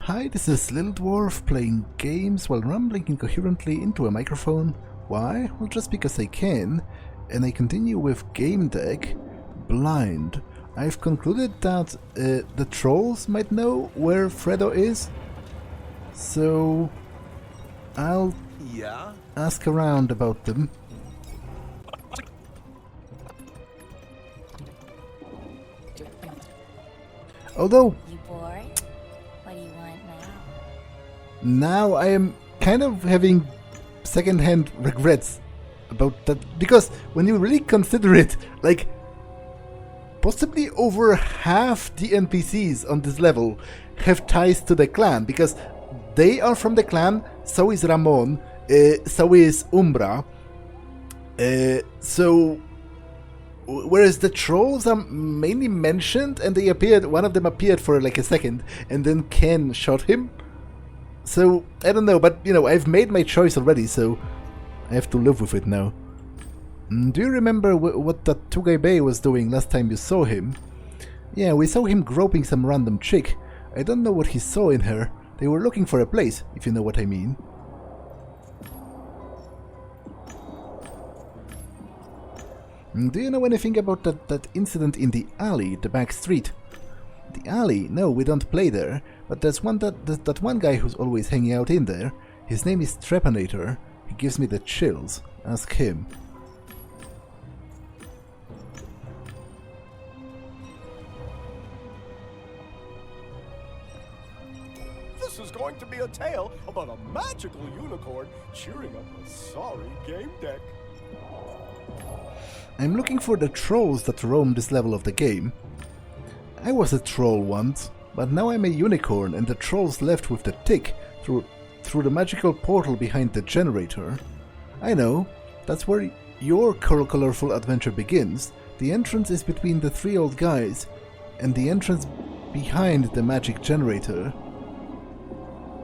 Hi, this is Little Dwarf playing games while rambling incoherently into a microphone. Why? Well, just because I can. And I continue with Gamedeck, Blind. I've concluded that the trolls might know where Fredo is. So I'll ask around about them. Although You bored? What do you want now? now I am kind of having second-hand regrets about that, because when you really consider it, like, possibly over half the NPCs on this level have ties to the clan, because they are from the clan, so is Ramon, so is Umbra, whereas the trolls are mainly mentioned, and they appeared. One of them appeared for like a second, and then Ken shot him. So I don't know, but you know, I've made my choice already, so I have to live with it now. Do you remember what that Tugai Bay was doing last time you saw him? Yeah, we saw him groping some random chick. I don't know what he saw in her. They were looking for a place, if you know what I mean. Do you know anything about that incident in the alley, the back street? The alley? No, we don't play there. But there's that one guy who's always hanging out in there. His name is Trepanator. He gives me the chills. Ask him. This is going to be a tale about a magical unicorn cheering up a sorry game deck. I'm looking for the trolls that roam this level of the game. I was a troll once, but now I'm a unicorn and the trolls left with the tick through the magical portal behind the generator. I know, that's where your colorful adventure begins. The entrance is between the three old guys, and the entrance behind the magic generator.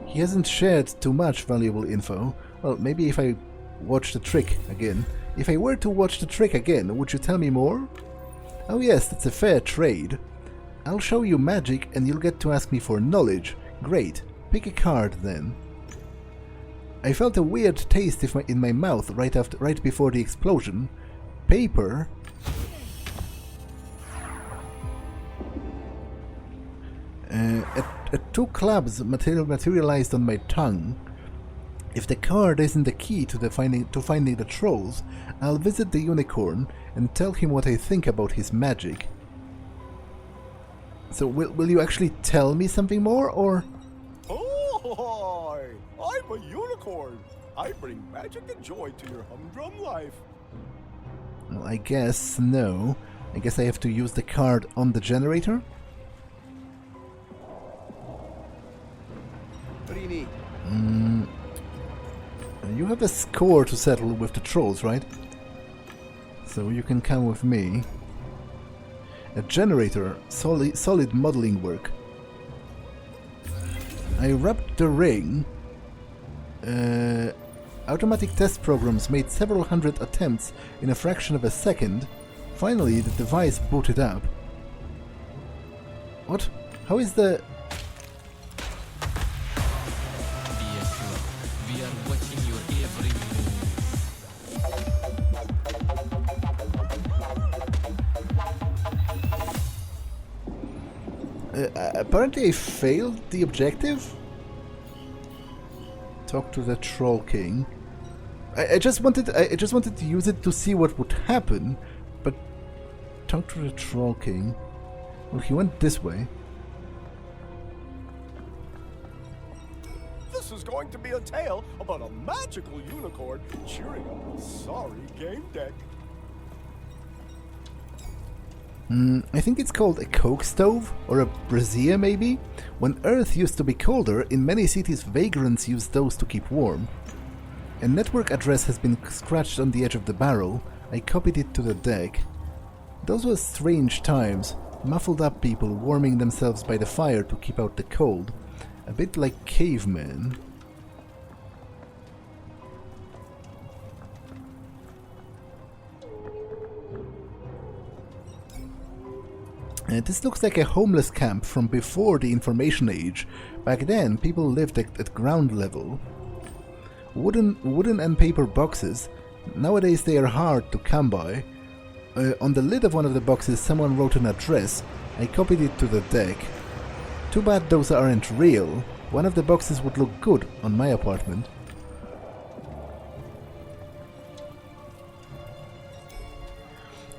He hasn't shared too much valuable info. Well, maybe if I watch the trick again. If I were to watch the trick again, would you tell me more? Oh yes, that's a fair trade. I'll show you magic and you'll get to ask me for knowledge. Great. Pick a card then. I felt a weird taste in my mouth right before the explosion. Paper? Two clubs materialized on my tongue. If the card isn't the key to finding the trolls, I'll visit the unicorn and tell him what I think about his magic. So will you actually tell me something more, or? Oh, I'm a unicorn. I bring magic and joy to your humdrum life. Well, I guess no. I guess I have to use the card on the generator? What do you need? You have a score to settle with the trolls, right? So you can come with me. A generator, solid modeling work. I wrapped the ring. Automatic test programs made several hundred attempts in a fraction of a second. Finally, the device booted up. What? How is the... We are watching your every move. Apparently I failed the objective? Talk to the Troll King. I just wanted to use it to see what would happen, but talk to the Troll King. Well, he went this way. This is going to be a tale about a magical unicorn cheering up a sorry game deck. I think it's called a coke stove, or a brazier maybe? When Earth used to be colder, in many cities vagrants used those to keep warm. A network address has been scratched on the edge of the barrel. I copied it to the deck. Those were strange times, muffled up people warming themselves by the fire to keep out the cold. A bit like cavemen. This looks like a homeless camp from before the information age. Back then, people lived at ground level. Wooden and paper boxes. Nowadays they are hard to come by. On the lid of one of the boxes someone wrote an address. I copied it to the deck. Too bad those aren't real. One of the boxes would look good on my apartment.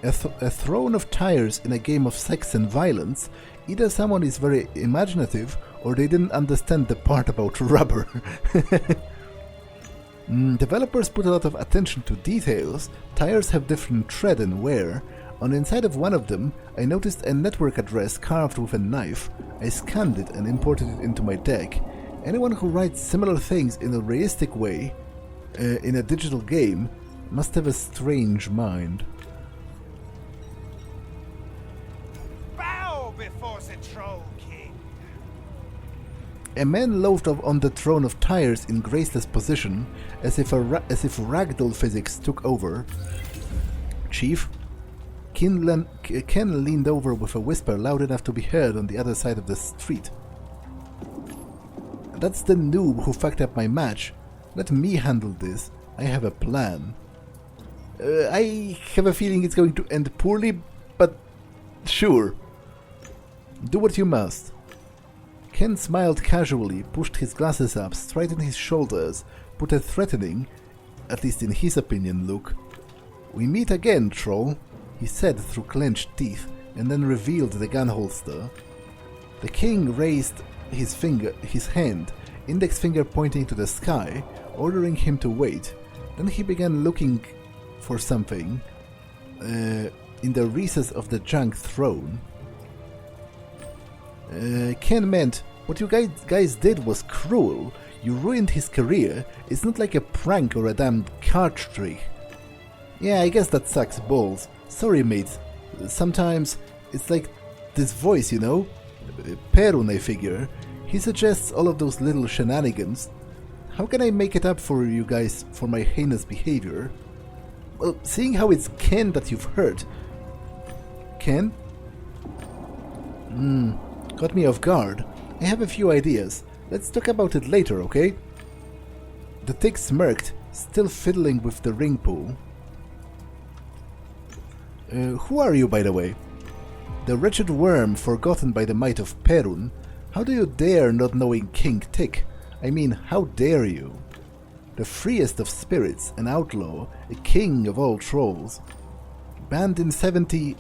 A throne of tires in a game of sex and violence. Either someone is very imaginative or they didn't understand the part about rubber. Developers put a lot of attention to details. Tires have different tread and wear. On the inside of one of them, I noticed a network address carved with a knife. I scanned it and imported it into my deck. Anyone who writes similar things in a realistic way, in a digital game, must have a strange mind. Bow before the Troll King. A man loafed on the throne of tires in graceless position, as if ragdoll physics took over. Chief? Ken leaned over with a whisper loud enough to be heard on the other side of the street. That's the noob who fucked up my match. Let me handle this. I have a plan. I have a feeling it's going to end poorly, but sure. Do what you must. Ken smiled casually, pushed his glasses up, straightened his shoulders, put a threatening, at least in his opinion, look. We meet again, troll, he said through clenched teeth, and then revealed the gun holster. The king raised his hand, index finger pointing to the sky, ordering him to wait. Then he began looking for something in the recess of the junk throne. Ken meant, what you guys did was cruel. You ruined his career. It's not like a prank or a damn card trick. Yeah, I guess that sucks balls. Sorry, mates. Sometimes it's like this voice, you know? Perun, I figure. He suggests all of those little shenanigans. How can I make it up for you guys for my heinous behavior? Well, seeing how it's Ken that you've heard. Ken? Caught me off guard. I have a few ideas. Let's talk about it later, okay? The tick smirked, still fiddling with the ring pull. Who are you, by the way? The wretched worm forgotten by the might of Perun. How do you dare not knowing King Tick? I mean, how dare you? The freest of spirits, an outlaw, a king of all trolls. Banned in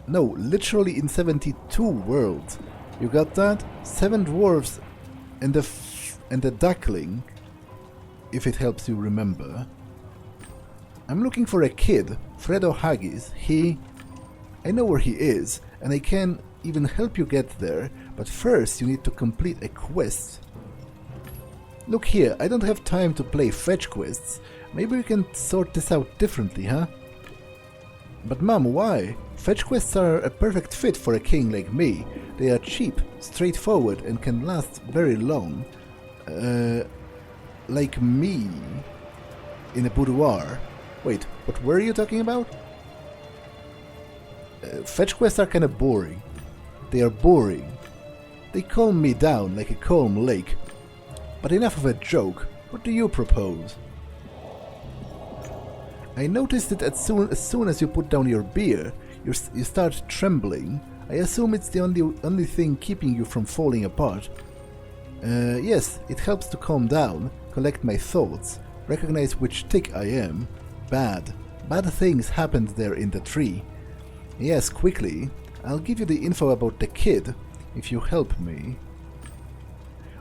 literally in 72 worlds. You got that? 7 dwarves and a duckling, if it helps you remember. I'm looking for a kid, Fredo Haggis. I know where he is, and I can even help you get there, but first you need to complete a quest. Look here, I don't have time to play fetch quests. Maybe we can sort this out differently, huh? But Mom, why? Fetch quests are a perfect fit for a king like me. They are cheap, straightforward, and can last very long. Like me in a boudoir. Wait, what were you talking about? Fetch quests are kinda boring. They are boring. They calm me down like a calm lake. But enough of a joke. What do you propose? I noticed it as soon as you put down your beer, you start trembling. I assume it's the only thing keeping you from falling apart. Yes, it helps to calm down, collect my thoughts, recognize which tick I am. Bad things happened there in the tree. Yes, quickly. I'll give you the info about the kid, if you help me.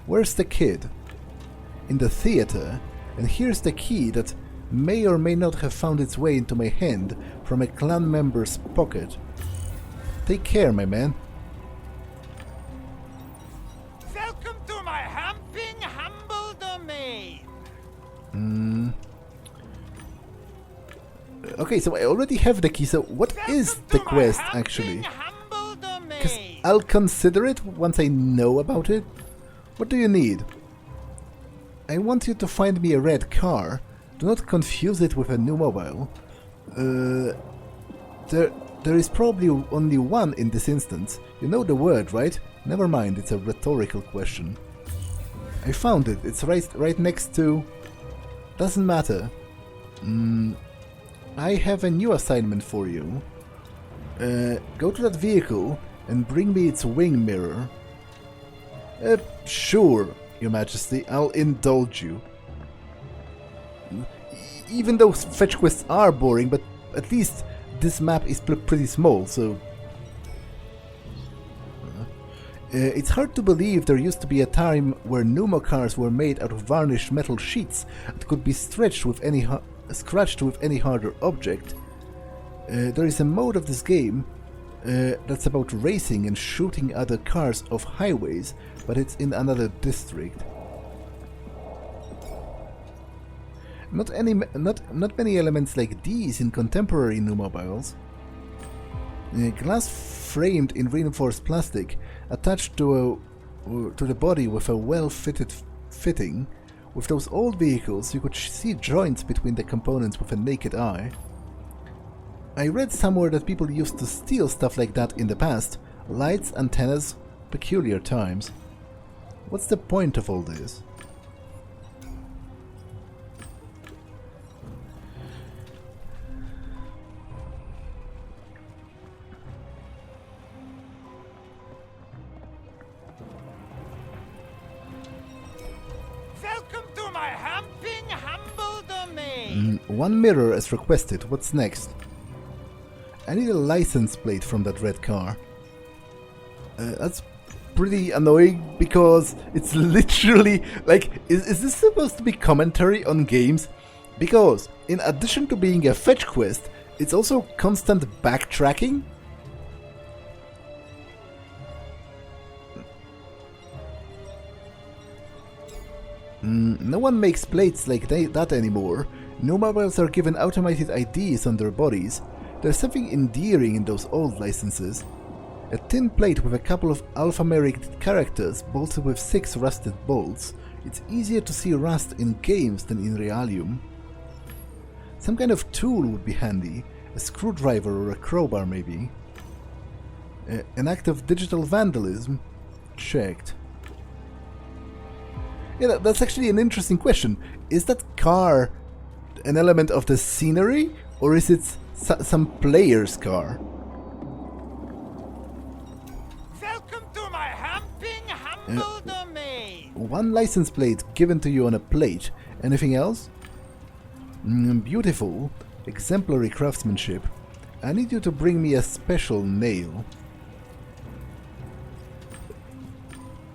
Where's the kid? In the theater, and here's the key that may or may not have found its way into my hand from a clan member's pocket. Take care, my man. Welcome to my humping humble domain. Okay, so I already have the key, so what is the quest actually? Because I'll consider it once I know about it. What do you need? I want you to find me a red car. Do not confuse it with a new mobile. There There is probably only one in this instance. You know the word, right? Never mind, it's a rhetorical question. I found it. It's right next to... Doesn't matter. I have a new assignment for you. Go to that vehicle and bring me its wing mirror. Sure, Your Majesty, I'll indulge you. Even though fetch quests are boring, but at least this map is pretty small, so... it's hard to believe there used to be a time where pneumo cars were made out of varnished metal sheets that could be scratched with any harder object. There is a mode of this game that's about racing and shooting other cars off highways, but it's in another district. Not many elements like these in contemporary pneumobiles. Glass framed in reinforced plastic, attached to the body with a well-fitted fitting. With those old vehicles, you could see joints between the components with a naked eye. I read somewhere that people used to steal stuff like that in the past. Lights, antennas, peculiar times. What's the point of all this? Welcome to my humble domain. One mirror as requested. What's next? I need a license plate from that red car. That's pretty annoying because it's literally like, is this supposed to be commentary on games? Because in addition to being a fetch quest, it's also constant backtracking. No one makes plates like that anymore. No mobiles are given automated IDs on their bodies. There's something endearing in those old licenses. A tin plate with a couple of alphanumeric characters bolted with 6 rusted bolts. It's easier to see rust in games than in Realium. Some kind of tool would be handy. A screwdriver or a crowbar maybe. An act of digital vandalism? Checked. Yeah, that's actually an interesting question. Is that car an element of the scenery, or is it some player's car? Welcome to my humble domain. One license plate given to you on a plate. Anything else? Beautiful, exemplary craftsmanship. I need you to bring me a special nail.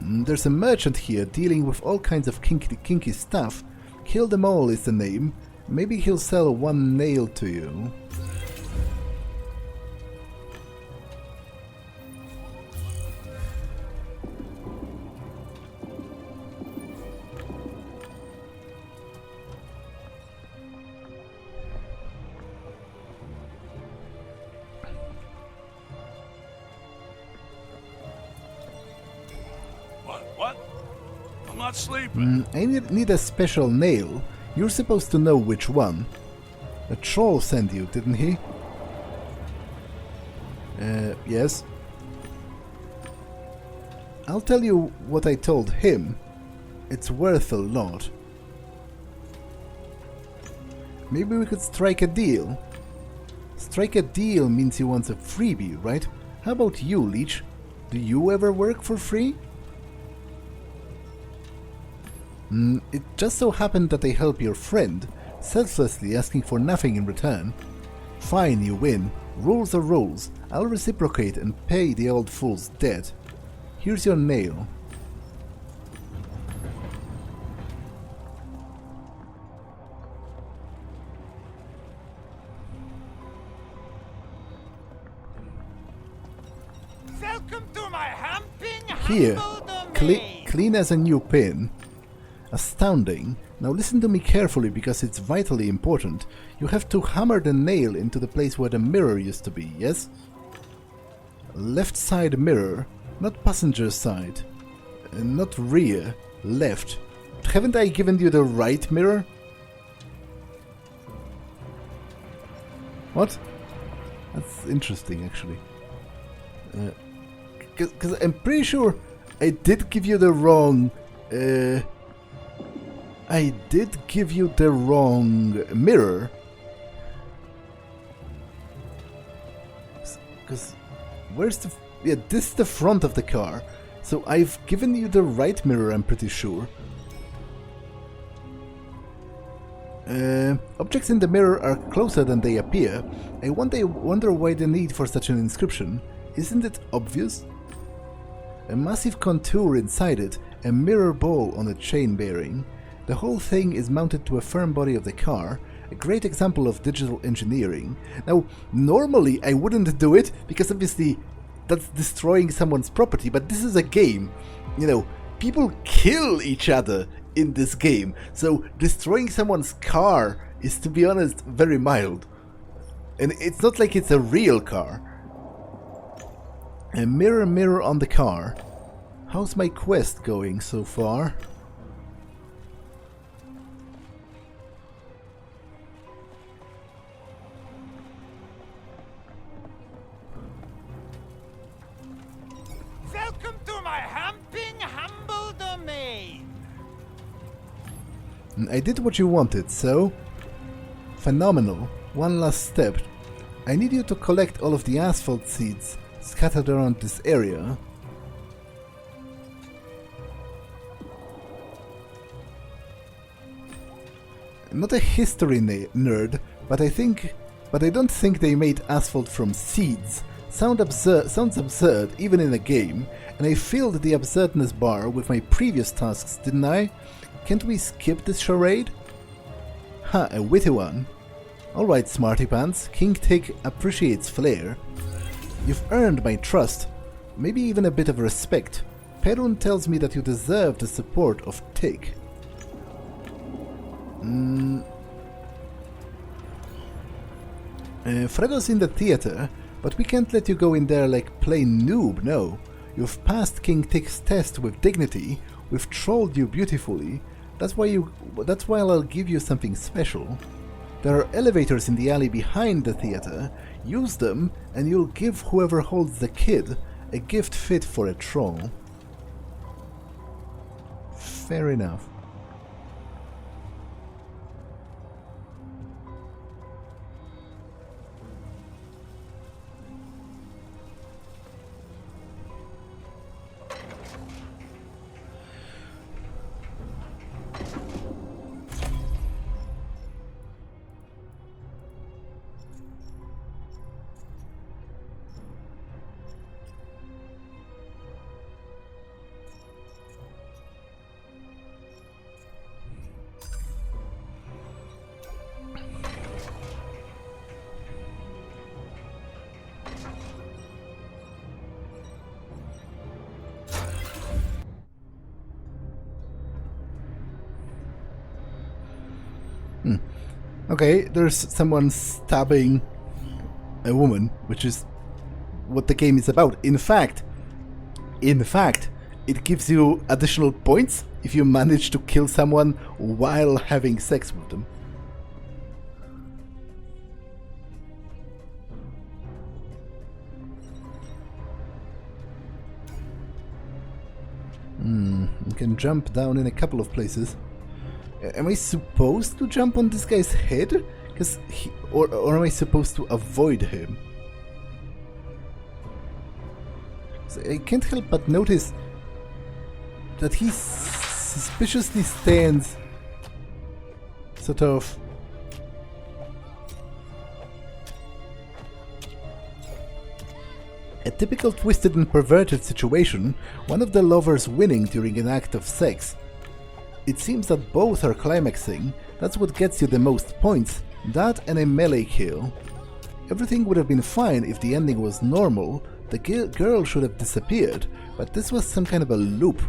There's a merchant here dealing with all kinds of kinky stuff. Kill them all is the name. Maybe he'll sell one nail to you. What? I'm not sleeping. I need a special nail. You're supposed to know which one. A troll sent you, didn't he? Yes. I'll tell you what I told him. It's worth a lot. Maybe we could strike a deal. Strike a deal means he wants a freebie, right? How about you, Leech? Do you ever work for free? It just so happened that I help your friend, selflessly asking for nothing in return. Fine, you win. Rules are rules. I'll reciprocate and pay the old fool's debt. Here's your nail. Welcome to my Here, humble domain. clean as a new pin. Astounding. Now listen to me carefully because it's vitally important. You have to hammer the nail into the place where the mirror used to be, yes? Left side mirror, not passenger side. Not rear, left. Haven't I given you the right mirror? What? That's interesting, actually. Because I'm pretty sure I did give you the wrong... I did give you the wrong mirror. Because where's the... Yeah, this is the front of the car. So I've given you the right mirror, I'm pretty sure. Objects in the mirror are closer than they appear. I wonder why the need for such an inscription. Isn't it obvious? A massive contour inside it, a mirror ball on a chain bearing. The whole thing is mounted to a firm body of the car, a great example of digital engineering. Now, normally I wouldn't do it, because obviously that's destroying someone's property, but this is a game. You know, people kill each other in this game, so destroying someone's car is, to be honest, very mild. And it's not like it's a real car. A mirror, mirror on the car. How's my quest going so far? Welcome to my humping humble domain. I did what you wanted, so... Phenomenal. One last step. I need you to collect all of the asphalt seeds scattered around this area. I'm not a history nerd, but I don't think they made asphalt from seeds. Sounds absurd even in a game, and I filled the absurdness bar with my previous tasks, didn't I? Can't we skip this charade? Ha, a witty one. Alright, smarty pants, King Tick appreciates flair. You've earned my trust, maybe even a bit of respect. Perun tells me that you deserve the support of Tick. Fredo's in the theater, but we can't let you go in there like plain noob, no. You've passed King Tick's test with dignity, we've trolled you beautifully, that's why I'll give you something special. There are elevators in the alley behind the theater, use them and you'll give whoever holds the kid a gift fit for a troll. Fair enough. Okay, there's someone stabbing a woman, which is what the game is about. In fact, it gives you additional points if you manage to kill someone while having sex with them. You can jump down in a couple of places. Am I supposed to jump on this guy's head? Or am I supposed to avoid him? So I can't help but notice that he suspiciously stands sort of a typical twisted and perverted situation, one of the lovers winning during an act of sex. It seems that both are climaxing, that's what gets you the most points, that and a melee kill. Everything would have been fine if the ending was normal, the girl should have disappeared, but this was some kind of a loop.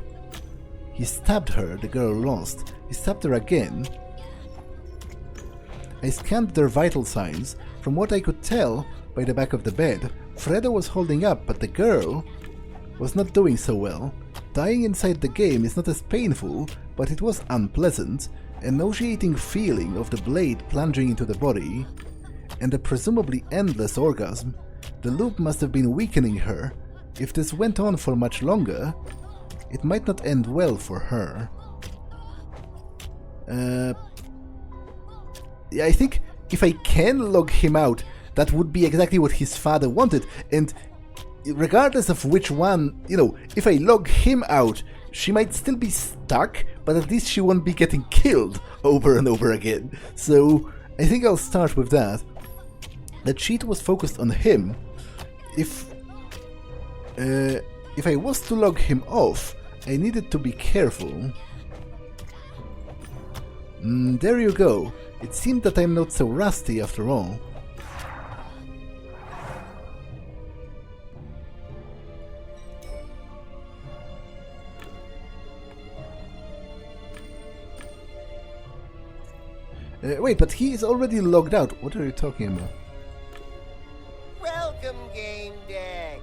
He stabbed her, the girl lost, he stabbed her again. I scanned their vital signs. From what I could tell by the back of the bed, Fredo was holding up, but the girl was not doing so well. Dying inside the game is not as painful, but it was unpleasant, a nauseating feeling of the blade plunging into the body. and a presumably endless orgasm, the loop must have been weakening her. If this went on for much longer, it might not end well for her. Yeah, I think if I can log him out, that would be exactly what his father wanted, and regardless of which one, you know, if I log him out, she might still be stuck, but at least she won't be getting killed over and over again. So I think I'll start with that. The cheat was focused on him. If I was to log him off, I needed to be careful. There you go. It seemed that I'm not so rusty after all. Wait, but he is already logged out. What are you talking about? Welcome, Gamedecs.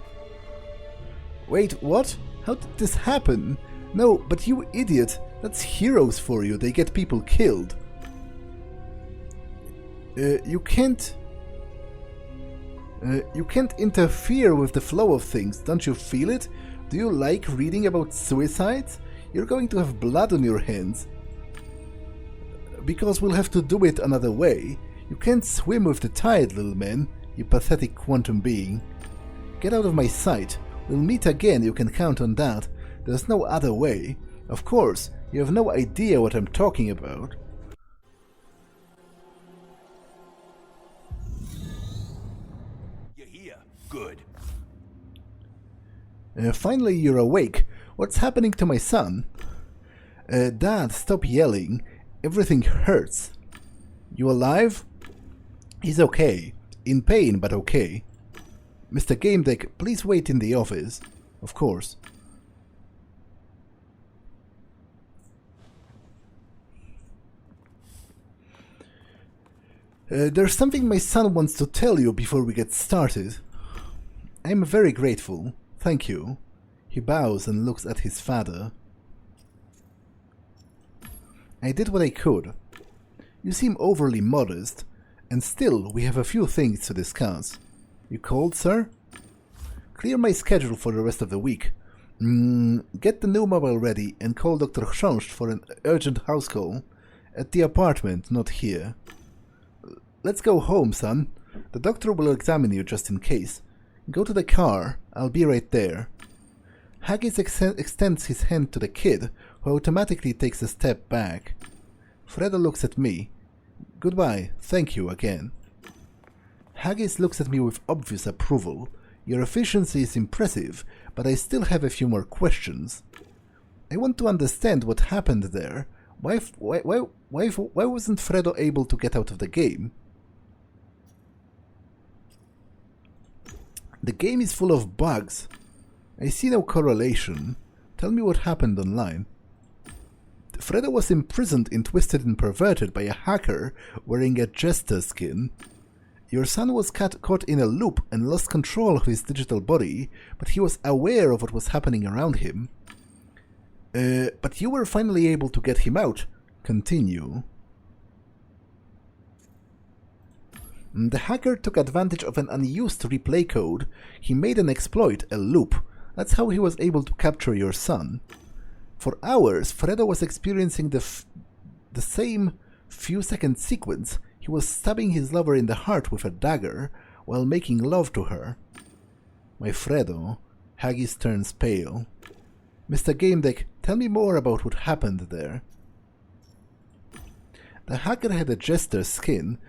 Wait, what? How did this happen? No, but you idiot. That's heroes for you. They get people killed. You can't interfere with the flow of things. Don't you feel it? Do you like reading about suicides? You're going to have blood on your hands. Because we'll have to do it another way. You can't swim with the tide, little man, you pathetic quantum being. Get out of my sight. We'll meet again, you can count on that. There's no other way. Of course, you have no idea what I'm talking about. You're here. Good. Finally, you're awake. What's happening to my son? Dad, stop yelling. Everything hurts. You alive? He's okay. In pain, but okay. Mr. Gamedec, please wait in the office. Of course. There's something my son wants to tell you before we get started. I'm very grateful. Thank you. He bows and looks at his father. I did what I could. You seem overly modest, and still we have a few things to discuss. You called, sir? Clear my schedule for the rest of the week. Get the new mobile ready and call Dr. Chrząszcz for an urgent house call. At the apartment, not here. Let's go home, son. The doctor will examine you just in case. Go to the car. I'll be right there. Haggis extends his hand to the kid, who automatically takes a step back. Fredo looks at me. Goodbye, thank you again. Haggis looks at me with obvious approval. Your efficiency is impressive, but I still have a few more questions. I want to understand what happened there. Why wasn't Fredo able to get out of the game? The game is full of bugs. I see no correlation. Tell me what happened online. Fredo was imprisoned and twisted and perverted by a hacker wearing a jester skin. Your son was caught in a loop and lost control of his digital body, but he was aware of what was happening around him. But you were finally able to get him out. Continue. The hacker took advantage of an unused replay code. He made an exploit, a loop. That's how he was able to capture your son. For hours, Fredo was experiencing the same few-second sequence. He was stabbing his lover in the heart with a dagger while making love to her. My Fredo, Haggis turns pale. Mr. Gamedeck, tell me more about what happened there. The hacker had a jester skin.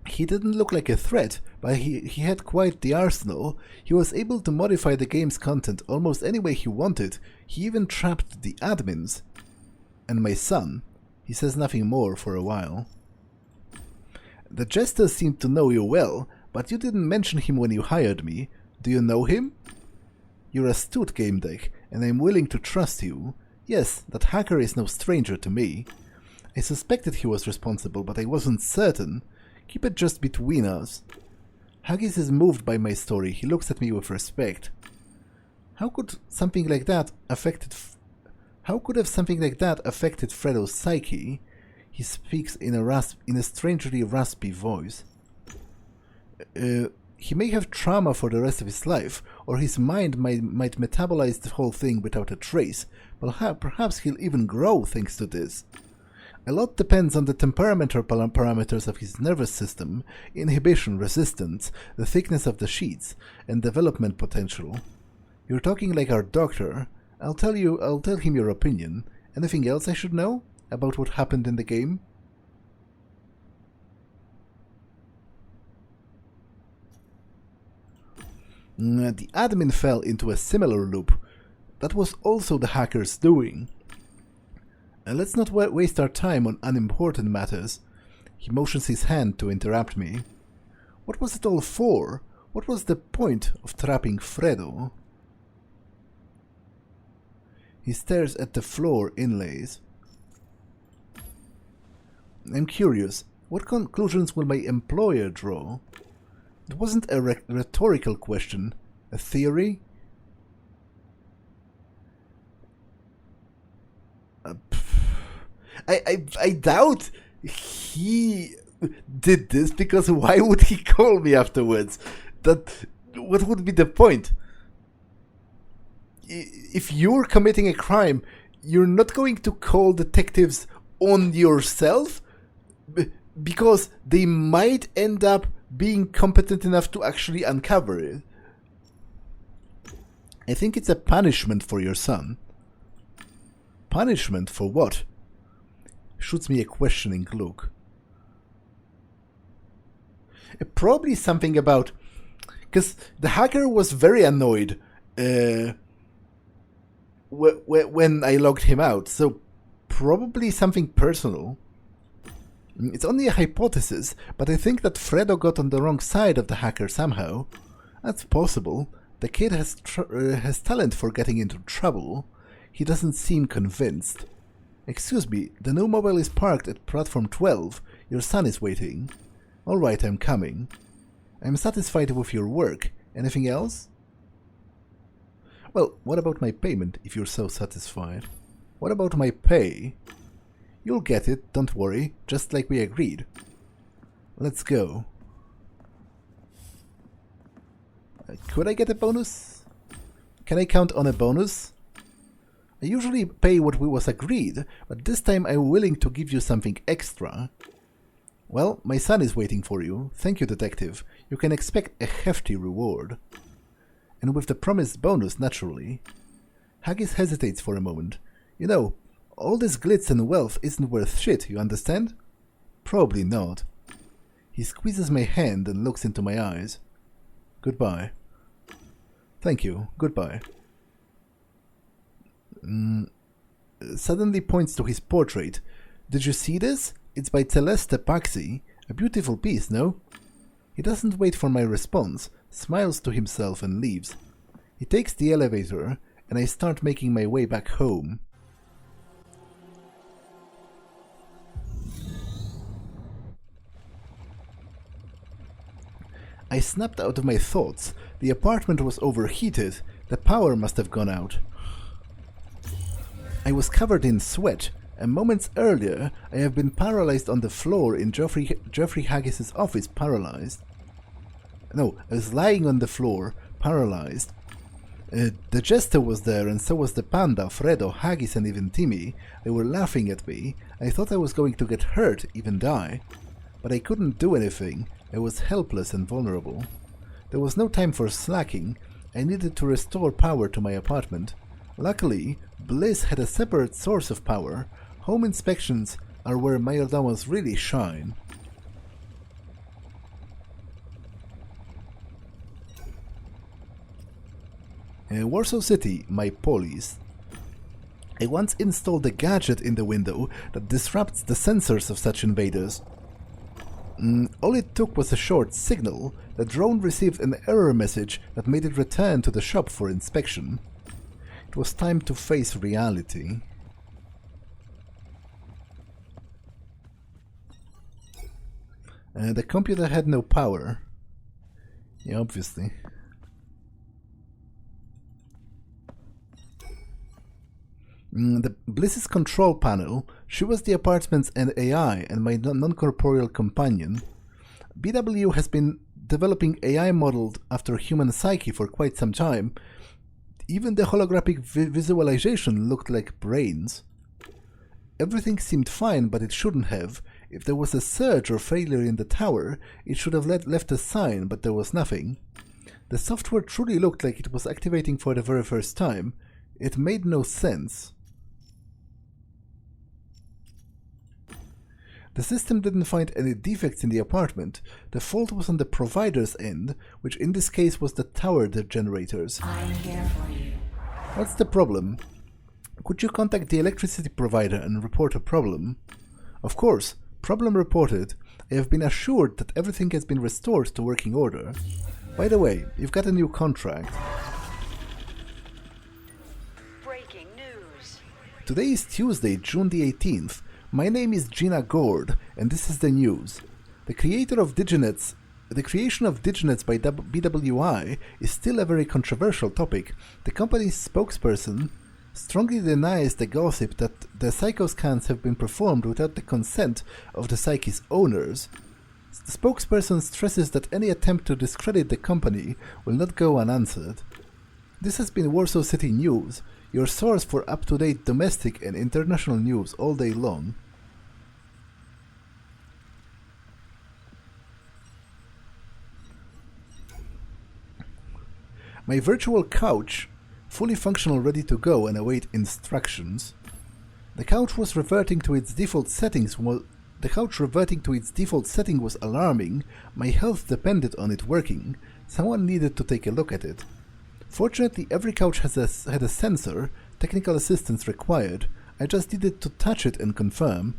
He didn't look like a threat, but he had quite the arsenal. He was able to modify the game's content almost any way he wanted. He even trapped the admins. And my son, he says nothing more for a while. The jester seemed to know you well, but you didn't mention him when you hired me. Do you know him? You're astute, Gamedeck, and I'm willing to trust you. Yes, that hacker is no stranger to me. I suspected he was responsible, but I wasn't certain. Keep it just between us. Haggis is moved by my story. He looks at me with respect. How could something like that affected Fredo's psyche? He speaks in a strangely raspy voice. He may have trauma for the rest of his life, or his mind might metabolize the whole thing without a trace, but perhaps he'll even grow thanks to this. A lot depends on the temperamental parameters of his nervous system, inhibition, resistance, the thickness of the sheets, and development potential. You're talking like our doctor. I'll tell him your opinion. Anything else I should know about what happened in the game? The admin fell into a similar loop. That was also the hacker's doing. Let's not waste our time on unimportant matters. He motions his hand to interrupt me. What was it all for? What was the point of trapping Fredo? He stares at the floor inlays. I'm curious, what conclusions will my employer draw? It wasn't a rhetorical question, a theory? I doubt he did this, because why would he call me afterwards? What would be the point? If you're committing a crime, you're not going to call detectives on yourself, because they might end up being competent enough to actually uncover it. I think it's a punishment for your son. Punishment for what? Shoots me a questioning look. Probably something about... Because the hacker was very annoyed when I logged him out, so probably something personal. It's only a hypothesis, but I think that Fredo got on the wrong side of the hacker somehow. That's possible. The kid has talent for getting into trouble. He doesn't seem convinced. Excuse me, the new mobile is parked at platform 12. Your son is waiting. Alright, I'm coming. I'm satisfied with your work. Anything else? Well, what about my payment, if you're so satisfied? What about my pay? You'll get it, don't worry, just like we agreed. Let's go. Could I get a bonus? Can I count on a bonus? I usually pay what was agreed, but this time I'm willing to give you something extra. Well, my son is waiting for you. Thank you, detective. You can expect a hefty reward. And with the promised bonus, naturally. Haggis hesitates for a moment. You know, all this glitz and wealth isn't worth shit, you understand? Probably not. He squeezes my hand and looks into my eyes. Goodbye. Thank you. Goodbye. Suddenly points to his portrait. Did you see this? It's by Celeste Paxi. A beautiful piece, no? He doesn't wait for my response, smiles to himself and leaves. He takes the elevator, and I start making my way back home. I snapped out of my thoughts. The apartment was overheated. The power must have gone out. I was covered in sweat, and moments earlier I have been paralyzed on the floor in Geoffrey Haggis's office, paralyzed. No, I was lying on the floor, paralyzed. The jester was there, and so was the panda, Fredo, Haggis, and even Timmy. They were laughing at me. I thought I was going to get hurt, even die. But I couldn't do anything. I was helpless and vulnerable. There was no time for slacking. I needed to restore power to my apartment. Luckily, Bliss had a separate source of power. Home inspections are where mayordomos really shine. Warsaw City, my police. I once installed a gadget in the window that disrupts the sensors of such invaders. All it took was a short signal. The drone received an error message that made it return to the shop for inspection. It was time to face reality. The computer had no power. Yeah, obviously. The Bliss's control panel, she was the apartment's AI and my non-corporeal companion. BW has been developing AI modeled after human psyche for quite some time, even the holographic visualization looked like brains. Everything seemed fine, but it shouldn't have. If there was a surge or failure in the tower, it should have left a sign, but there was nothing. The software truly looked like it was activating for the very first time. It made no sense. The system didn't find any defects in the apartment. The fault was on the provider's end, which in this case was the tower generators. I'm here for you. What's the problem? Could you contact the electricity provider and report a problem? Of course, problem reported. I have been assured that everything has been restored to working order. By the way, you've got a new contract. Breaking news. Today is Tuesday, June the 18th. My name is Gina Gord, and this is the news. The creation of Diginets by BWI is still a very controversial topic. The company's spokesperson strongly denies the gossip that the psychoscans have been performed without the consent of the psyche's owners. The spokesperson stresses that any attempt to discredit the company will not go unanswered. This has been Warsaw City News, your source for up-to-date domestic and international news all day long. My virtual couch, fully functional, ready to go and await instructions. The couch reverting to its default setting was alarming. My health depended on it working. Someone needed to take a look at it. Fortunately, every couch had a sensor. Technical assistance required. I just needed to touch it and confirm.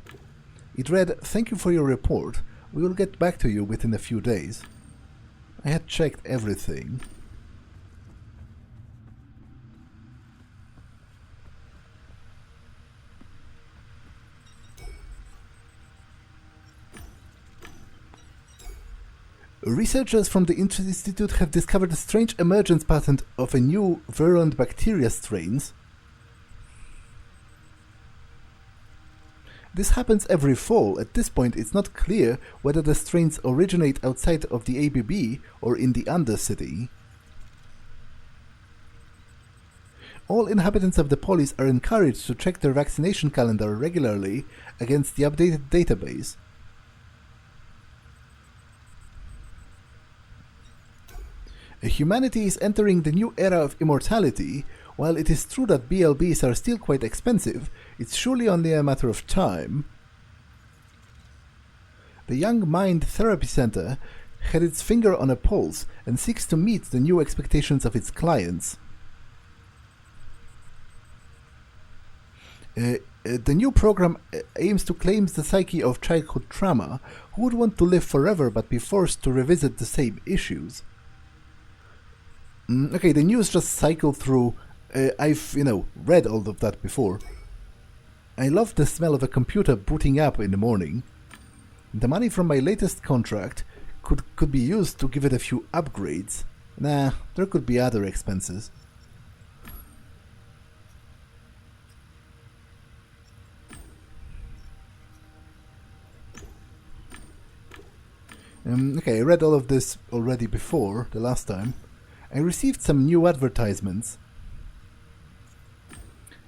It read, "Thank you for your report. We will get back to you within a few days." I had checked everything. Researchers from the Institute have discovered a strange emergence pattern of a new virulent bacteria strains. This happens every fall. At this point, it's not clear whether the strains originate outside of the ABB or in the Undercity. All inhabitants of the polis are encouraged to check their vaccination calendar regularly against the updated database. Humanity is entering the new era of immortality. While it is true that BLBs are still quite expensive, it's surely only a matter of time. The Young Mind Therapy Center had its finger on a pulse and seeks to meet the new expectations of its clients. The new program aims to claim the psyche of childhood trauma. Who would want to live forever but be forced to revisit the same issues? Okay, the news just cycled through. I've, read all of that before. I love the smell of a computer booting up in the morning. The money from my latest contract could be used to give it a few upgrades. Nah, there could be other expenses. Okay, I read all of this already before, the last time. I received some new advertisements.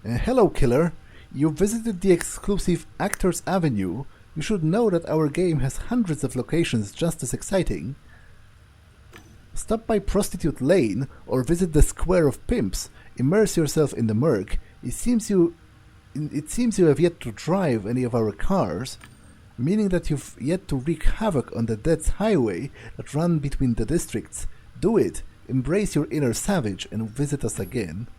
Hello, killer. You visited the exclusive Actors Avenue. You should know that our game has hundreds of locations just as exciting. Stop by Prostitute Lane or visit the Square of Pimps. Immerse yourself in the murk. It seems you have yet to drive any of our cars, meaning that you've yet to wreak havoc on the Death's Highway that run between the districts. Do it. Embrace your inner savage and visit us again.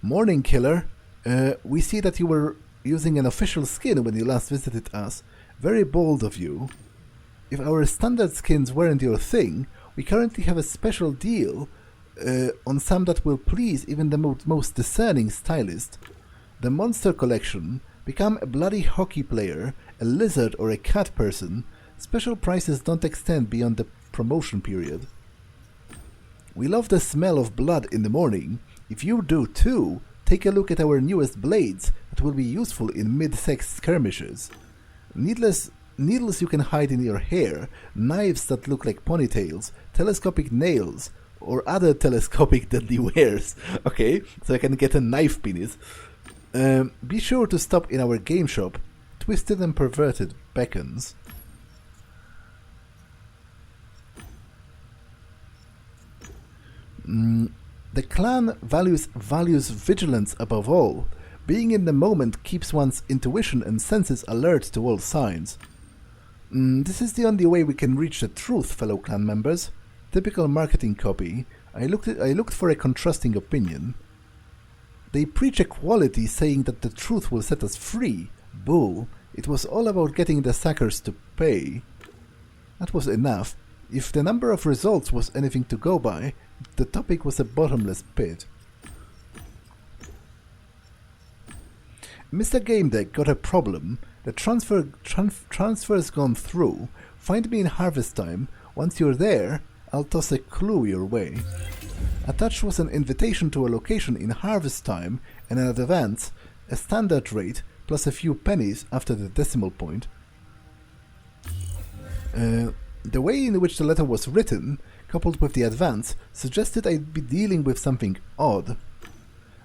Morning, killer. We see that you were using an official skin when you last visited us. Very bold of you. If our standard skins weren't your thing, we currently have a special deal on some that will please even the most discerning stylist. The Monster Collection. Become a bloody hockey player, a lizard or a cat person. Special prices don't extend beyond the promotion period. We love the smell of blood in the morning. If you do too, take a look at our newest blades that will be useful in mid-sex skirmishes. Needless needles you can hide in your hair, knives that look like ponytails, telescopic nails, or other telescopic deadly wares. Okay, so I can get a knife penis. Be sure to stop in our game shop. Twisted and Perverted beckons. The clan values vigilance above all. Being in the moment keeps one's intuition and senses alert to all signs. This is the only way we can reach the truth, fellow clan members. Typical marketing copy. I looked for a contrasting opinion. They preach equality, saying that the truth will set us free. Bull. It was all about getting the suckers to pay. That was enough. If the number of results was anything to go by, the topic was a bottomless pit. Mr. Gamedeck got a problem. The transfer's gone through. Find me in harvest time. Once you're there, I'll toss a clue your way. Attached was an invitation to a location in harvest time and an advance, a standard rate, plus a few pennies after the decimal point. The way in which the letter was written, coupled with the advance, suggested I'd be dealing with something odd.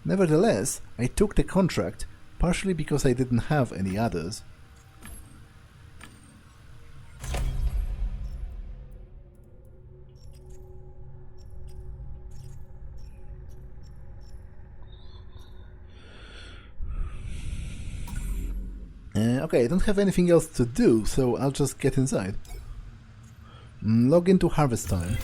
Nevertheless, I took the contract, partially because I didn't have any others. Okay, I don't have anything else to do, so I'll just get inside. Log into harvest time.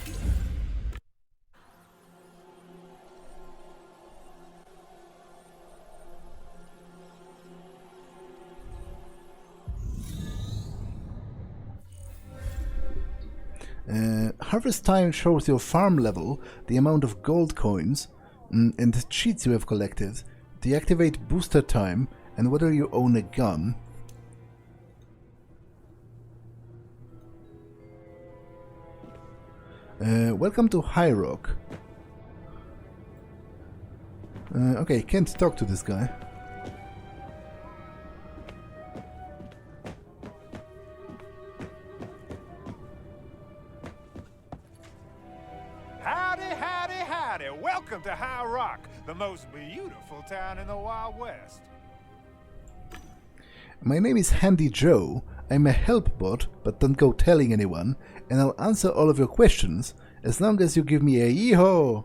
Harvest time shows your farm level, the amount of gold coins, and the cheats you have collected. Deactivate booster time, and whether you own a gun. Welcome to High Rock. Okay, can't talk to this guy. Howdy, howdy, howdy. Welcome to High Rock, the most beautiful town in the Wild West. My name is Handy Joe. I'm a help bot, but don't go telling anyone, and I'll answer all of your questions, as long as you give me a yee-haw!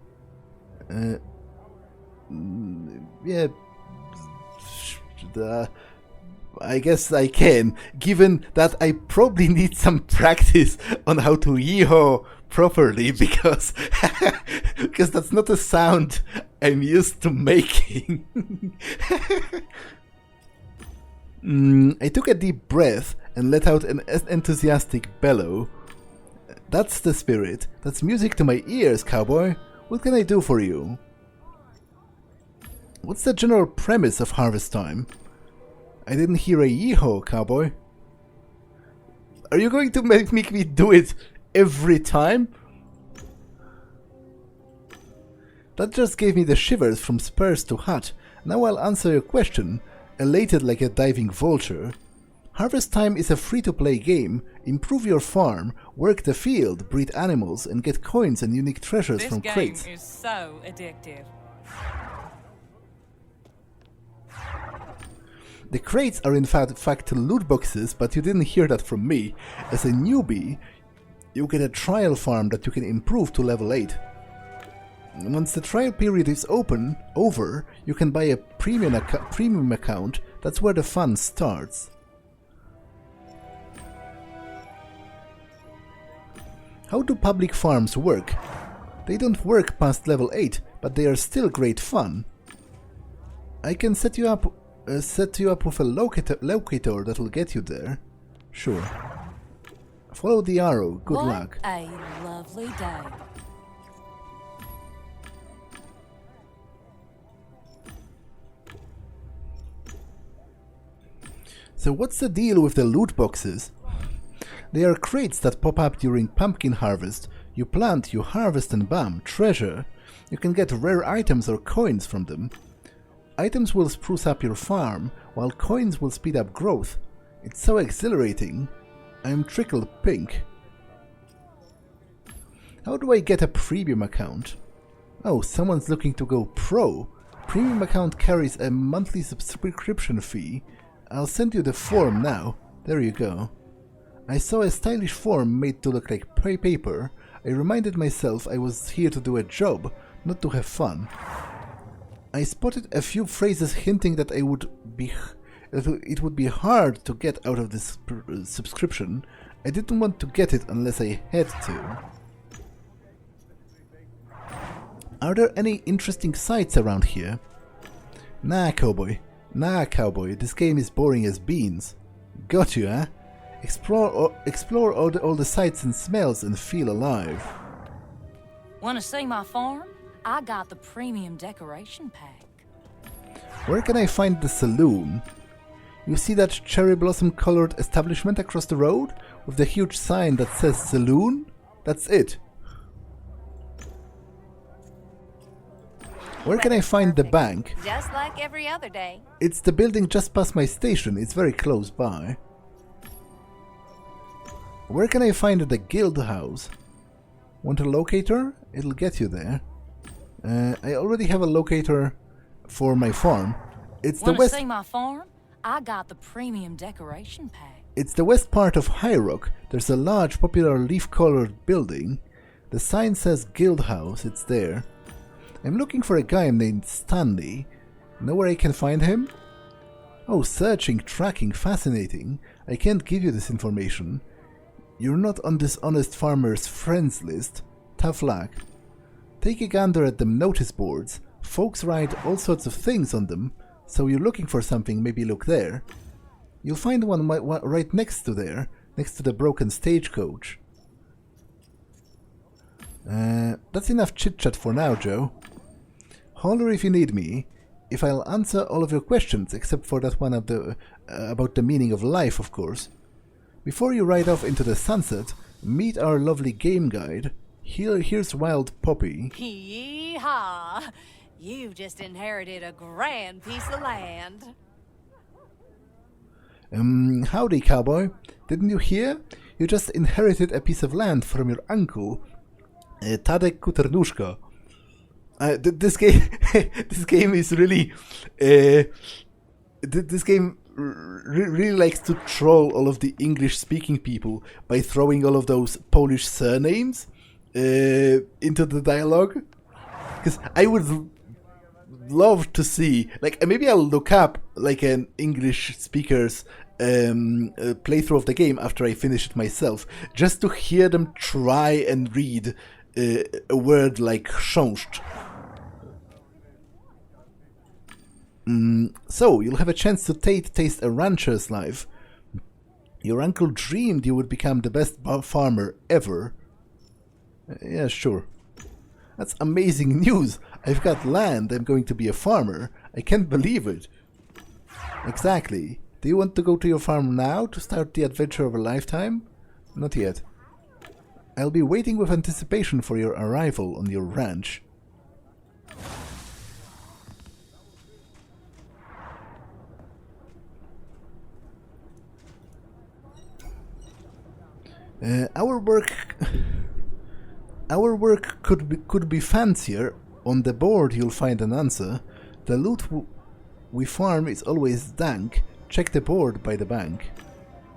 Yeah... I guess I can, given that I probably need some practice on how to yee-haw properly, because that's not a sound I'm used to making. I took a deep breath and let out an enthusiastic bellow. That's the spirit. That's music to my ears, cowboy. What can I do for you? What's the general premise of harvest time? I didn't hear a yee-haw, cowboy. Are you going to make me do it every time? That just gave me the shivers from spurs to hat. Now I'll answer your question, elated like a diving vulture. Harvest Time is a free-to-play game. Improve your farm, work the field, breed animals, and get coins and unique treasures from crates. This game is so addictive. The crates are in fact loot boxes, but you didn't hear that from me. As a newbie, you get a trial farm that you can improve to level 8. Once the trial period is over, you can buy a premium account. That's where the fun starts. How do public farms work? They don't work past level 8, but they are still great fun. I can set you up with a locator that will get you there. Sure. Follow the arrow. Good luck. What a lovely day. So what's the deal with the loot boxes? They are crates that pop up during pumpkin harvest. You plant, you harvest, and bam, treasure. You can get rare items or coins from them. Items will spruce up your farm, while coins will speed up growth. It's so exhilarating. I'm trickled pink. How do I get a premium account? Oh, someone's looking to go pro. Premium account carries a monthly subscription fee. I'll send you the form now. There you go. I saw a stylish form made to look like paper. I reminded myself I was here to do a job, not to have fun. I spotted a few phrases hinting that it would be hard to get out of this subscription. I didn't want to get it unless I had to. Are there any interesting sights around here? Nah, cowboy. Nah, cowboy. This game is boring as beans. Got you, huh? Explore all the sights and smells and feel alive. Wanna see my farm? I got the premium decoration pack. Where can I find the saloon? You see that cherry blossom colored establishment across the road? With the huge sign that says saloon? That's it. Where can I find the bank? Just like every other day. It's the building just past my station. It's very close by. Where can I find the guild house? Want a locator? It'll get you there. I already have a locator for my farm. It's the west. See my farm? I got the premium decoration pack. It's the west part of High Rock. There's a large, popular leaf-colored building. The sign says guild house. It's there. I'm looking for a guy named Stanley. Know where I can find him? Oh, searching, tracking, fascinating. I can't give you this information. You're not on this honest farmer's friends list. Tough luck. Take a gander at them notice boards. Folks write all sorts of things on them, so you're looking for something, maybe look there. You'll find one right next to there, next to the broken stagecoach. That's enough chit-chat for now, Joe. Holler if you need me. If I'll answer all of your questions, except for that one about the meaning of life, of course. Before you ride off into the sunset, meet our lovely game guide. Here's Wild Poppy. Yee-haw! You've just inherited a grand piece of land. Howdy, cowboy. Didn't you hear? You just inherited a piece of land from your uncle, Tadek Kuternuszka. This game is really... this game really likes to troll all of the English-speaking people by throwing all of those Polish surnames into the dialogue. Because I would love to see, like, maybe I'll look up like an English speaker's playthrough of the game after I finish it myself, just to hear them try and read a word like chrząszcz. So, you'll have a chance to taste a rancher's life. Your uncle dreamed you would become the best farmer ever. Yeah, sure. That's amazing news. I've got land. I'm going to be a farmer. I can't believe it. Exactly. Do you want to go to your farm now to start the adventure of a lifetime? Not yet. I'll be waiting with anticipation for your arrival on your ranch. Our work could be fancier. On the board you'll find an answer. The loot we farm is always dank. Check the board by the bank.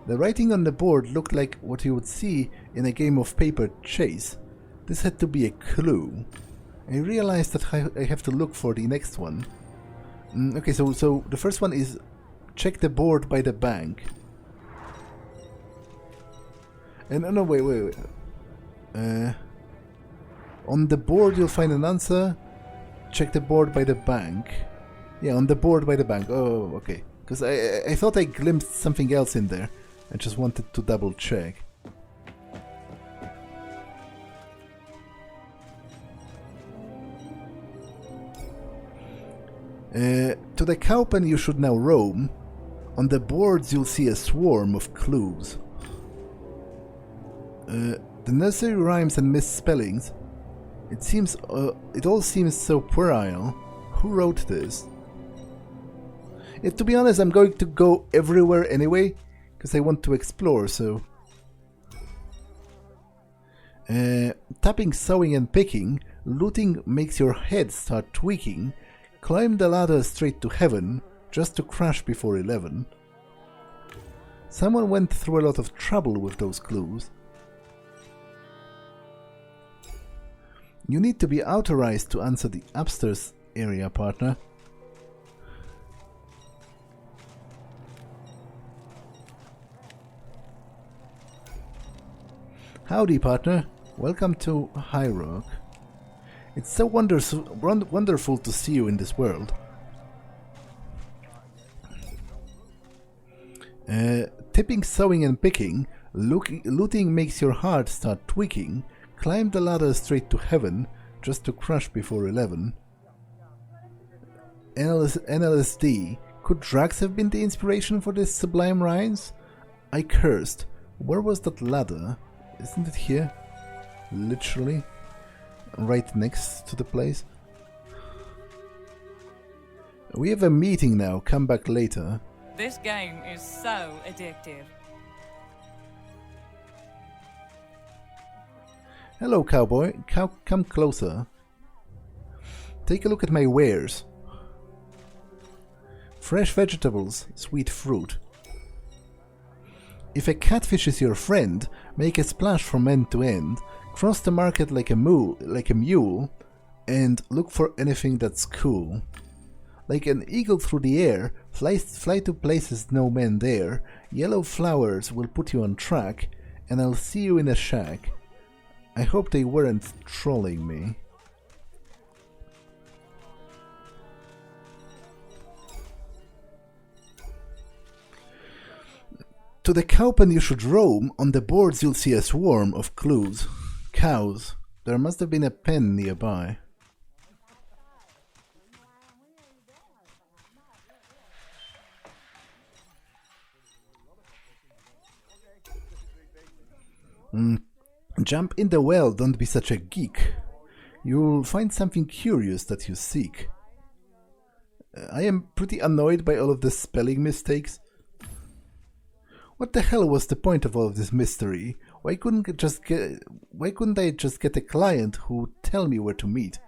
The writing on the board looked like what you would see in a game of paper chase. This had to be a clue. I realized that I have to look for the next one. Okay, so the first one is check the board by the bank. And no, wait. On the board you'll find an answer. Check the board by the bank. Yeah, on the board by the bank. Oh, okay. Because I thought I glimpsed something else in there. I just wanted to double check. To the cowpen you should now roam. On the boards you'll see a swarm of clues. The nursery rhymes and misspellings. It all seems so puerile. Who wrote this? To be honest, I'm going to go everywhere anyway, because I want to explore, so Tapping, sewing and picking. Looting makes your head start tweaking. Climb the ladder straight to heaven, just to crash before 11. Someone went through a lot of trouble with those clues. You need to be authorized to answer the upstairs area, partner. Howdy, partner. Welcome to High Rock. It's so wonderful to see you in this world. Tipping, sewing and picking. Looting makes your heart start tweaking. Climb the ladder straight to heaven, just to crash before 11. NLSD. Could drugs have been the inspiration for this sublime rise? I cursed. Where was that ladder? Isn't it here? Literally. Right next to the place. We have a meeting now. Come back later. This game is so addictive. Hello, cowboy. Come closer. Take a look at my wares. Fresh vegetables, sweet fruit. If a catfish is your friend, make a splash from end to end, cross the market like a mule, and look for anything that's cool. Like an eagle through the air, fly to places no men dare. Yellow flowers will put you on track, and I'll see you in a shack. I hope they weren't trolling me. To the cowpen you should roam. On the boards you'll see a swarm of clues. Cows. There must have been a pen nearby. Jump in the well, don't be such a geek. You'll find something curious that you seek. I am pretty annoyed by all of the spelling mistakes. What the hell was the point of all of this mystery? Why couldn't I just get a client who would tell me where to meet?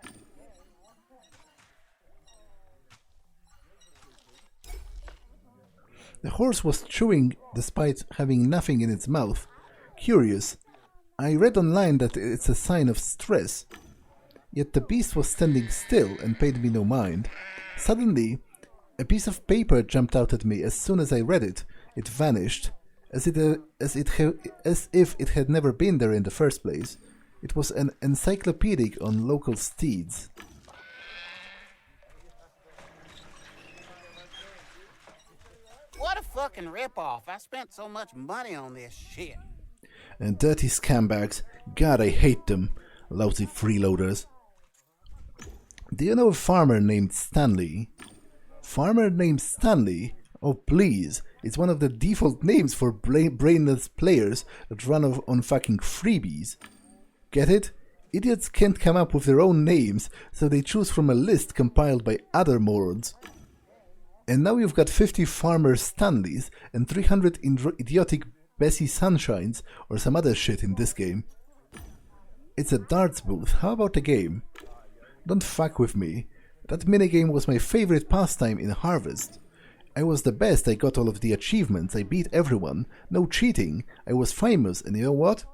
The horse was chewing despite having nothing in its mouth. Curious. I read online that it's a sign of stress. Yet the beast was standing still and paid me no mind. Suddenly, a piece of paper jumped out at me. As soon as I read it, it vanished, as if it had never been there in the first place. It was an encyclopedic on local steeds. What a fucking ripoff. I spent so much money on this shit. And dirty scumbags. God, I hate them. Lousy freeloaders. Do you know a farmer named Stanley? Farmer named Stanley? Oh please, it's one of the default names for brainless players that run on fucking freebies. Get it? Idiots can't come up with their own names, so they choose from a list compiled by other morons. And now you've got 50 Farmer Stanleys and 300 idiotic Bessie Sunshines or some other shit in this game. It's a darts booth. How about a game? Don't fuck with me. That minigame was my favorite pastime in Harvest. I was the best, I got all of the achievements, I beat everyone, no cheating, I was famous, and you know what?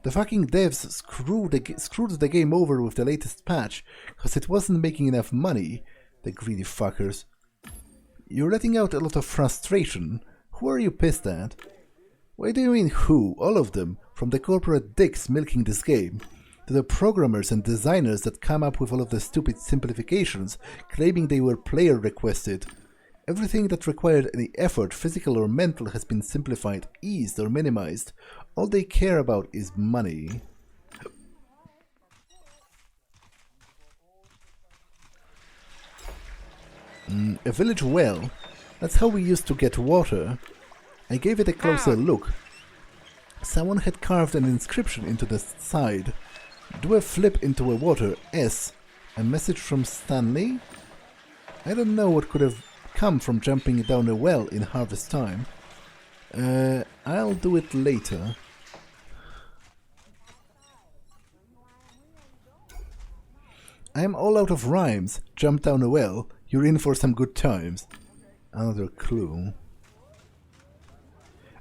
The fucking devs screwed the game over with the latest patch, cause it wasn't making enough money, the greedy fuckers. You're letting out a lot of frustration. Who are you pissed at? Why do you mean who? All of them, from the corporate dicks milking this game, to the programmers and designers that come up with all of the stupid simplifications, claiming they were player requested. Everything that required any effort, physical or mental, has been simplified, eased or minimized. All they care about is money. A village well. That's how we used to get water. I gave it a closer look. Someone had carved an inscription into the side. Do a flip into a water. S. A message from Stanley? I don't know what could have come from jumping down a well in harvest time. I'll do it later. I'm all out of rhymes. Jump down a well. You're in for some good times. Another clue.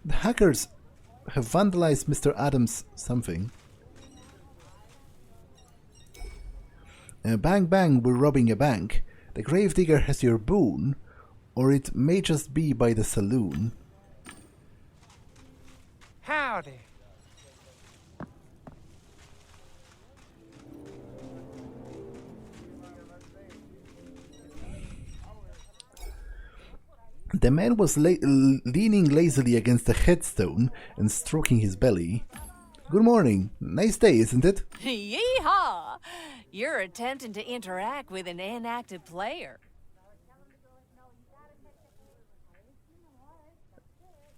The hackers have vandalized Mr. Adams' something. Bang bang, we're robbing a bank. The gravedigger has your boon, or it may just be by the saloon. Howdy. The man was leaning lazily against the headstone and stroking his belly. Good morning. Nice day, isn't it? Yeehaw! You're attempting to interact with an inactive player.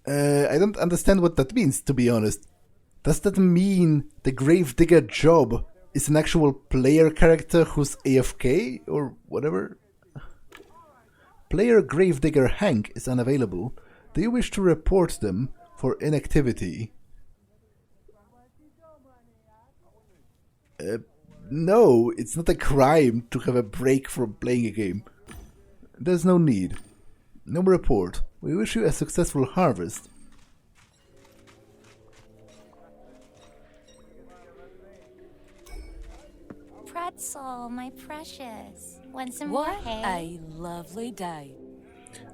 I don't understand what that means, to be honest. Does that mean the gravedigger job is an actual player character who's AFK or whatever? Player Gravedigger Hank is unavailable. Do you wish to report them for inactivity? No, it's not a crime to have a break from playing a game. There's no need. No report. We wish you a successful harvest. Pretzel, my precious. Want some What more hay? a lovely day.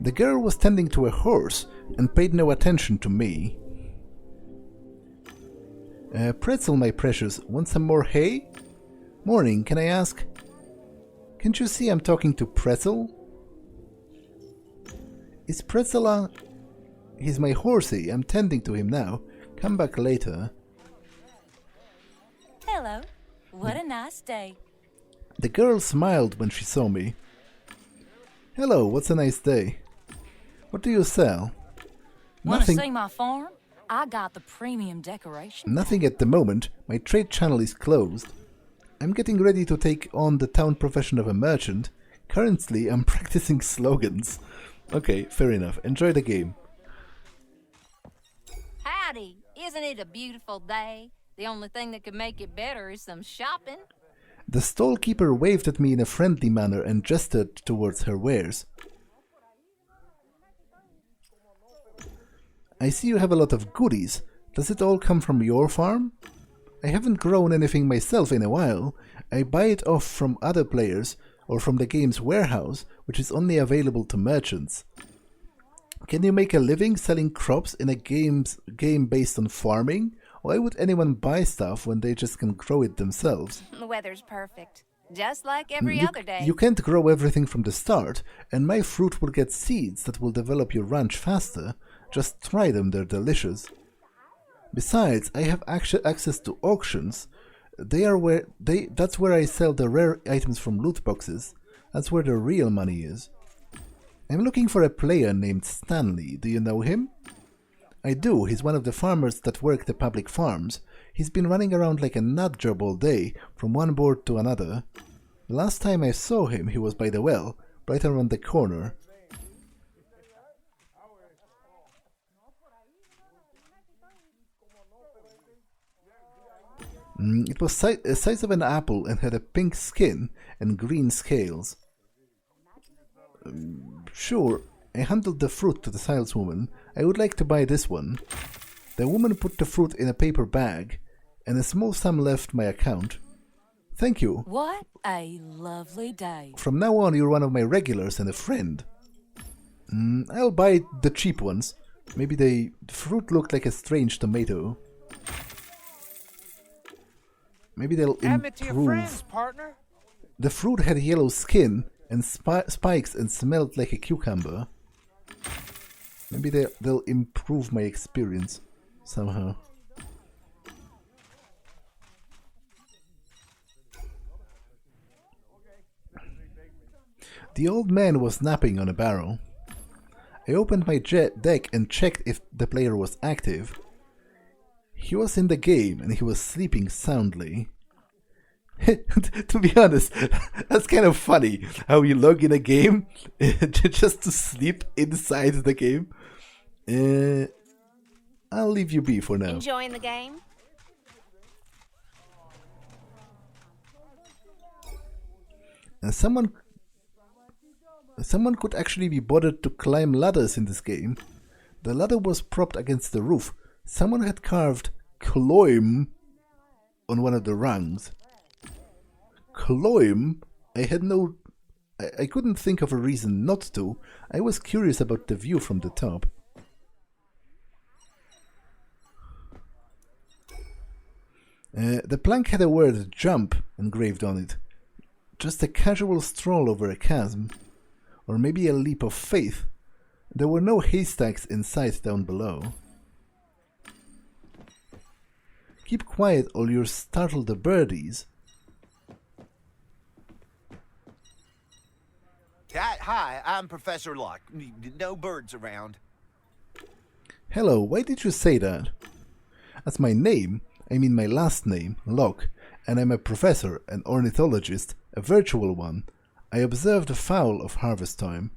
The girl was tending to a horse and paid no attention to me. Pretzel, my precious, want some more hay? Morning, can I ask? Can't you see I'm talking to Pretzel? Is Pretzel He's my horsey, I'm tending to him now. Come back later. Hello. What a nice day. The girl smiled when she saw me. Hello, what's a nice day? What do you sell? Want to see my farm? I got the premium decoration. Nothing at the moment. My trade channel is closed. I'm getting ready to take on the town profession of a merchant. Currently, I'm practicing slogans. Okay, fair enough. Enjoy the game. Howdy. Isn't it a beautiful day? The only thing that could make it better is some shopping. The stallkeeper waved at me in a friendly manner and gestured towards her wares. I see you have a lot of goodies. Does it all come from your farm? I haven't grown anything myself in a while. I buy it off from other players or from the game's warehouse, which is only available to merchants. Can you make a living selling crops in a game based on farming? Why would anyone buy stuff when they just can grow it themselves? The weather's perfect. Just like every other day. You can't grow everything from the start, and my fruit will get seeds that will develop your ranch faster. Just try them, they're delicious. Besides, I have access to auctions. That's where I sell the rare items from loot boxes. That's where the real money is. I'm looking for a player named Stanley. Do you know him? I do. He's one of the farmers that work the public farms. He's been running around like a nut job all day, from one board to another. The last time I saw him, he was by the well, right around the corner. It was the size of an apple and had a pink skin and green scales. Sure, I handed the fruit to the saleswoman. I would like to buy this one. The woman put the fruit in a paper bag, and a small sum left my account. Thank you. What a lovely day. From now on, you're one of my regulars and a friend. I'll buy the cheap ones. Maybe the fruit looked like a strange tomato. Maybe they'll Admit to your friends, improve. partner. The fruit had yellow skin and spikes and smelled like a cucumber. Maybe they'll improve my experience somehow. The old man was napping on a barrel. I opened my deck and checked if the player was active. He was in the game and he was sleeping soundly. To be honest, that's kind of funny how you log in a game just to sleep inside the game. I'll leave you be for now. Enjoying the game? Someone could actually be bothered to climb ladders in this game. The ladder was propped against the roof. Someone had carved "climb" on one of the rungs. Climb? I couldn't think of a reason not to. I was curious about the view from the top. The plank had a word "jump" engraved on it. Just a casual stroll over a chasm. Or maybe a leap of faith. There were no haystacks in sight down below. Keep quiet or you'll startle the birdies. Hi, I'm Professor Locke. No birds around. Hello, why did you say that? That's my name. I mean my last name, Locke, and I'm a professor, an ornithologist, a virtual one. I observe the fowl of harvest time.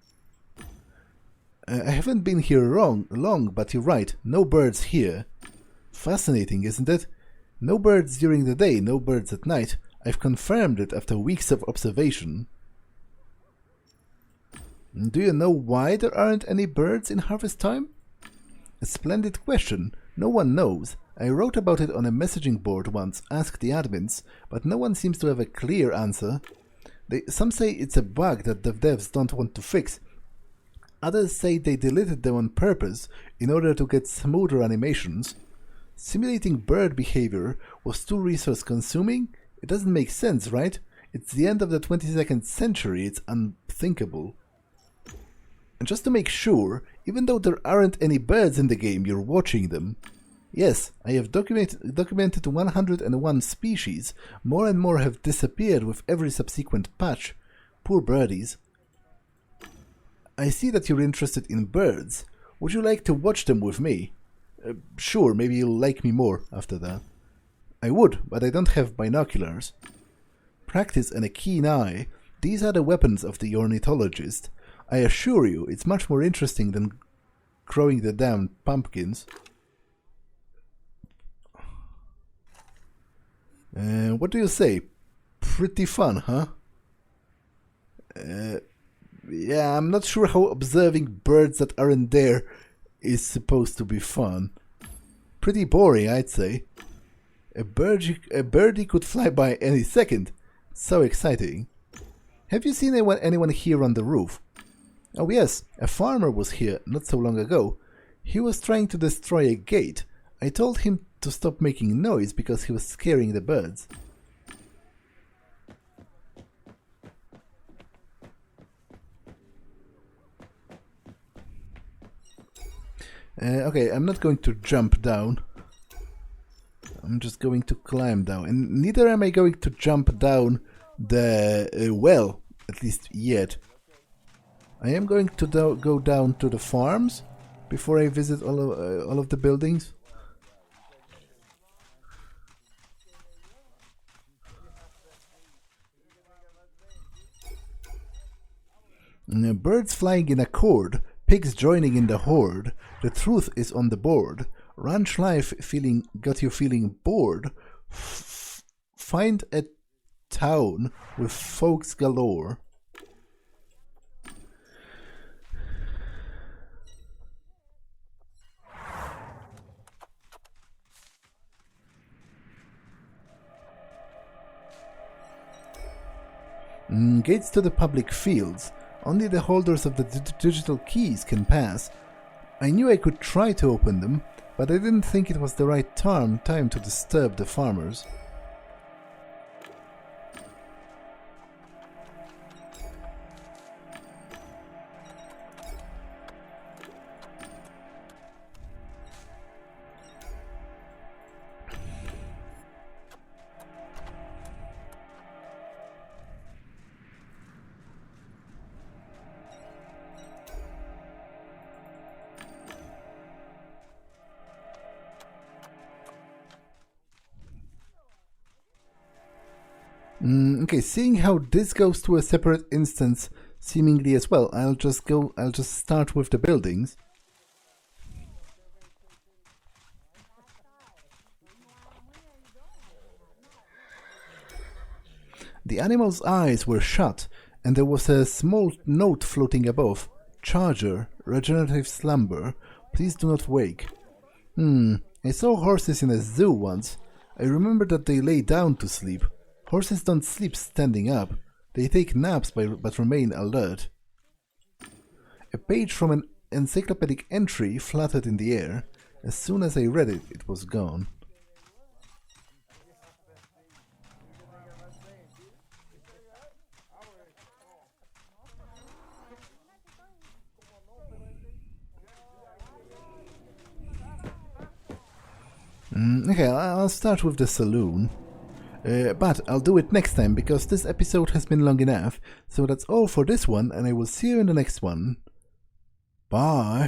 I haven't been here long, but you're right, no birds here. Fascinating, isn't it? No birds during the day, no birds at night. I've confirmed it after weeks of observation. Do you know why there aren't any birds in harvest time? A splendid question. No one knows. I wrote about it on a messaging board once, asked the admins, but no one seems to have a clear answer. Some say it's a bug that the devs don't want to fix. Others say they deleted them on purpose in order to get smoother animations. Simulating bird behavior was too resource consuming? It doesn't make sense, right? It's the end of the 22nd century, it's unthinkable. And just to make sure, even though there aren't any birds in the game, you're watching them. Yes, I have documented 101 species. More and more have disappeared with every subsequent patch. Poor birdies. I see that you're interested in birds. Would you like to watch them with me? Sure, maybe you'll like me more after that. I would, but I don't have binoculars. Practice and a keen eye, these are the weapons of the ornithologist. I assure you, it's much more interesting than growing the damn pumpkins. What do you say? Pretty fun, huh? Yeah, I'm not sure how observing birds that aren't there is supposed to be fun. Pretty boring, I'd say. A birdie could fly by any second. So exciting. Have you seen anyone here on the roof? Oh yes, a farmer was here not so long ago. He was trying to destroy a gate. I told him to stop making noise because he was scaring the birds. Okay, I'm not going to jump down. I'm just going to climb down. And neither am I going to jump down the well, at least yet. I am going to go down to the farms before I visit all of the buildings. Birds flying in accord, pigs joining in the horde. The truth is on the board. Ranch life got you feeling bored. Find a town with folks galore. Gates to the public fields. Only the holders of the digital keys can pass. I knew I could try to open them, but I didn't think it was the right time to disturb the farmers. Okay, seeing how this goes to a separate instance seemingly as well, I'll just start with the buildings. The animal's eyes were shut. and there was a small note floating above. Charger, regenerative slumber, please do not wake. I saw horses in a zoo once. I remember that they lay down to sleep. Horses don't sleep standing up. They take naps but remain alert. A page from an encyclopedic entry fluttered in the air. As soon as I read it, it was gone. Okay, I'll start with the saloon. But I'll do it next time, because this episode has been long enough. So that's all for this one, and I will see you in the next one. Bye!